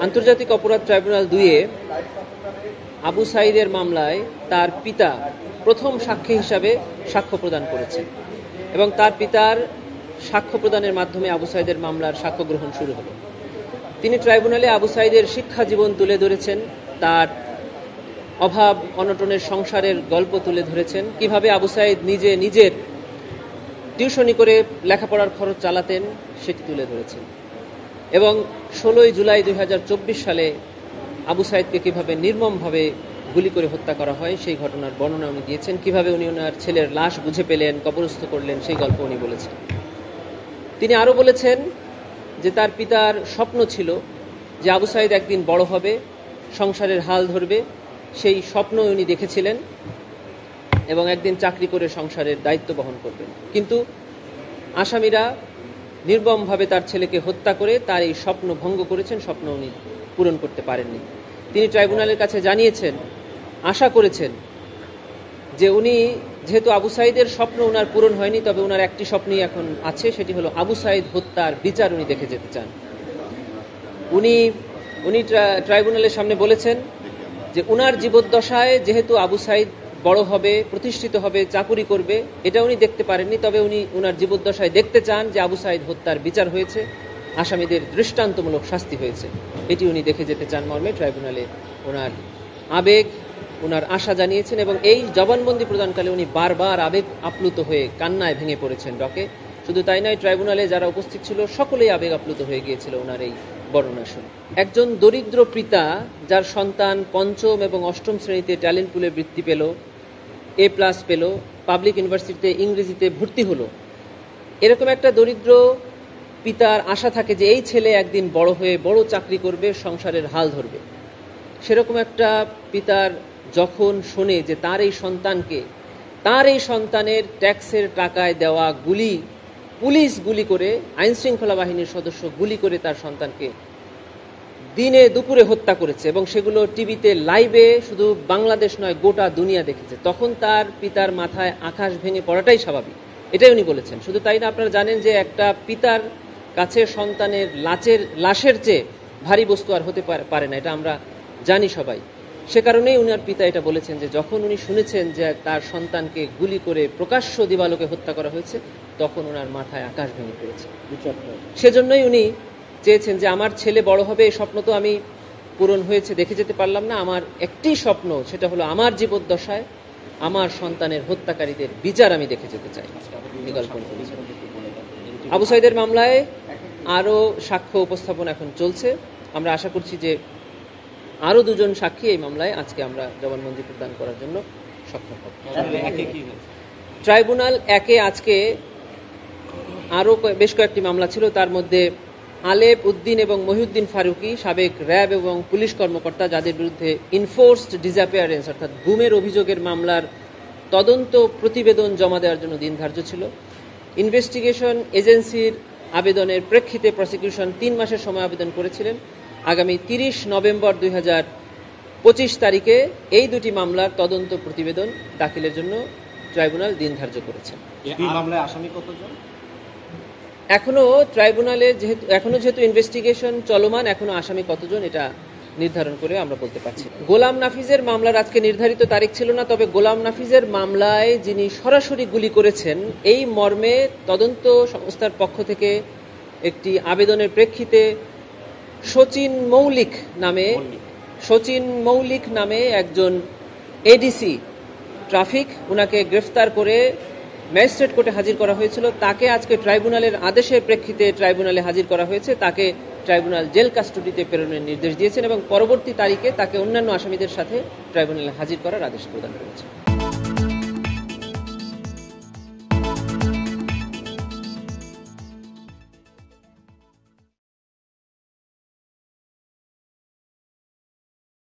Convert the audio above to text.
আন্তর্জাতিক অপরাধ ট্রাইব্যুনাল 2-এ আবু সাঈদের মামলায় তার পিতা প্রথম সাক্ষী হিসাবে সাক্ষ্য প্রদান করেছেন এবং তার পিতার সাক্ষ্য প্রদানের মাধ্যমে আবু সাঈদের মামলার সাক্ষ্য গ্রহণ শুরু হলো। তিনি ট্রাইব্যুনালে আবু সাঈদের শিক্ষা জীবন তুলে ধরেছেন, তার অভাব অনটনের সংসারের গল্প তুলে ধরেছেন, কিভাবে আবু সাঈদ নিজের টিউশনি করে লেখাপড়ার খরচ চালাতেন সেটি তুলে ধরেছেন এবং 16 জুলাই 2024 সালে আবু সাঈদকে কিভাবে নির্মমভাবে গুলি করে হত্যা করা হয় সেই ঘটনার বর্ণনা উনি দিয়েছেন, কিভাবে উনি ওনার ছেলের লাশ বুঝে পেলেন, কবরস্থ করলেন সেই গল্প উনি বলেছেন। তিনি আরও বলেছেন যে তার পিতার স্বপ্ন ছিল যে আবু সাঈদ একদিন বড় হবে, সংসারের হাল ধরবে, সেই স্বপ্ন উনি দেখেছিলেন এবং একদিন চাকরি করে সংসারের দায়িত্ব বহন করবেন। কিন্তু আসামিরা নির্মমভাবে তার ছেলেকে হত্যা করে তার এই স্বপ্ন ভঙ্গ করেছেন, স্বপ্ন উনি পূরণ করতে পারেননি। তিনি ট্রাইব্যুনালের কাছে জানিয়েছেন, আশা করেছেন যে উনি যেহেতু আবু সাঈদের স্বপ্ন ওনার পূরণ হয়নি, তবে ওনার একটি স্বপ্নই এখন আছে, সেটি হলো আবু সাঈদ হত্যার বিচার উনি দেখে যেতে চান। উনি ট্রাইব্যুনালের সামনে বলেছেন যে উনার জীবদ্দশায় যেহেতু আবু সাঈদ বড় হবে, প্রতিষ্ঠিত হবে, চাকুরি করবে, এটা উনি দেখতে পারেননি, তবে উনি ওনার জীবদ্দশায় দেখতে চান যে আবু সাঈদ হত্যার বিচার হয়েছে, আসামিদের দৃষ্টান্তমূলক শাস্তি হয়েছে, এটি উনি দেখে যেতে চান মর্মে ট্রাইব্যুনালে ওনার আবেগ, ওনার আশা জানিয়েছেন এবং এই জবানবন্দি প্রদানকালে উনি বারবার আবেগ আপ্লুত হয়ে কান্নায় ভেঙে পড়েছেন ডকে। শুধু তাই নয়, ট্রাইব্যুনালে যারা উপস্থিত ছিল সকলেই আবেগ আপ্লুত হয়ে গিয়েছিল ওনার এই বর্ণনা শুনে। একজন দরিদ্র পিতা যার সন্তান পঞ্চম এবং অষ্টম শ্রেণীতে ট্যালেন্ট পুলে বৃত্তি পেল, A+ পেল, পাবলিক ইউনিভার্সিটিতে ইংরেজিতে ভর্তি হলো, এরকম একটা দরিদ্র পিতার আশা থাকে যে এই ছেলে একদিন বড় হয়ে বড় চাকরি করবে, সংসারের হাল ধরবে। সেরকম একটা পিতার যখন শোনে যে তার এই সন্তানের ট্যাক্সের টাকায় দেওয়া পুলিশ গুলি করে, আইনশৃঙ্খলা বাহিনীর সদস্য গুলি করে তার সন্তানকে দিনে দুপুরে হত্যা করেছে এবং সেগুলো টিভিতে লাইভে শুধু বাংলাদেশ নয় গোটা দুনিয়া দেখেছে, তখন তার পিতার মাথায় আকাশ ভেঙে পড়াটাই স্বাভাবিক, এটাই উনি বলেছেন। শুধু তাই না, আপনারা জানেন যে একটা পিতার কাছে সন্তানের লাশের চেয়ে ভারী বস্তু আর হতে পারে না, এটা আমরা জানি সবাই। সে কারণেই উনার পিতা এটা বলেছেন যে যখন উনি শুনেছেন যে তার সন্তানকে গুলি করে প্রকাশ্য দিবালোকে হত্যা করা হয়েছে, তখন ওনার মাথায় আকাশ ভেঙে পড়েছে। সেজন্যই উনি চেয়েছেন যে আমার ছেলে বড় হবে, এই স্বপ্ন তো আমি পূরণ হয়েছে দেখে যেতে পারলাম না, আমার একটি স্বপ্ন, সেটা হলো আমার জীবদ্দশায় আমার সন্তানের হত্যাকারীদের বিচার আমি দেখে যেতে চাই। আবু সাঈদের মামলায় আরও সাক্ষ্য উপস্থাপন এখন চলছে। আমরা আশা করছি যে আরও 2 জন সাক্ষী এই মামলায় আজকে আমরা জবানবন্দি প্রদান করার জন্য সক্ষম হব। ট্রাইব্যুনাল 1-এ আজকে আরও বেশ কয়েকটি মামলা ছিল, তার মধ্যে আলেপ উদ্দিন এবং মহিউদ্দিন ফারুকি, সাবেক র্যাব এবং পুলিশ কর্মকর্তা, যাদের বিরুদ্ধে ইনফোর্সড ডিসঅ্যাপিয়ারেন্স অর্থাৎ গুমের অভিযোগের মামলার তদন্ত প্রতিবেদন জমা দেওয়ার জন্য দিন ধার্য ছিল। ইনভেস্টিগেশন এজেন্সির আবেদনের প্রেক্ষিতে প্রসিকিউশন 3 মাসের সময় আবেদন করেছিলেন। আগামী 30 নভেম্বর 2025 তারিখে এই 2টি মামলার তদন্ত প্রতিবেদন দাখিলের জন্য ট্রাইব্যুনাল দিন ধার্য করেছেন। এই মামলায় আসামি কতজন? এখনো যেহেতু ইনভেস্টিগেশন চলমান, এখনো আসামি কতজন এটা নির্ধারণ করে আমরা বলতে পারছি। গোলাম নাফিজের মামলার আজকে নির্ধারিত তারিখ ছিল না, তবে গোলাম নাফিজের মামলায় যিনি সরাসরি গুলি করেছেন এই মর্মে তদন্ত সংস্থার পক্ষ থেকে একটি আবেদনের প্রেক্ষিতে শচীন মৌলিক নামে একজন এডিসি ট্রাফিক, উনাকে গ্রেফতার করে ম্যাজিস্ট্রেট কোর্টে হাজির করা হয়েছিল। তাকে আজকে ট্রাইব্যুনালের আদেশের প্রেক্ষিতে ট্রাইব্যুনালে হাজির করা হয়েছে। তাকে ট্রাইব্যুনাল জেল কাস্টডিতে প্রেরণের নির্দেশ দিয়েছেন এবং পরবর্তী তারিখে তাকে অন্যান্য আসামিদের সাথে ট্রাইব্যুনালে হাজির করার আদেশ প্রদান করেছে।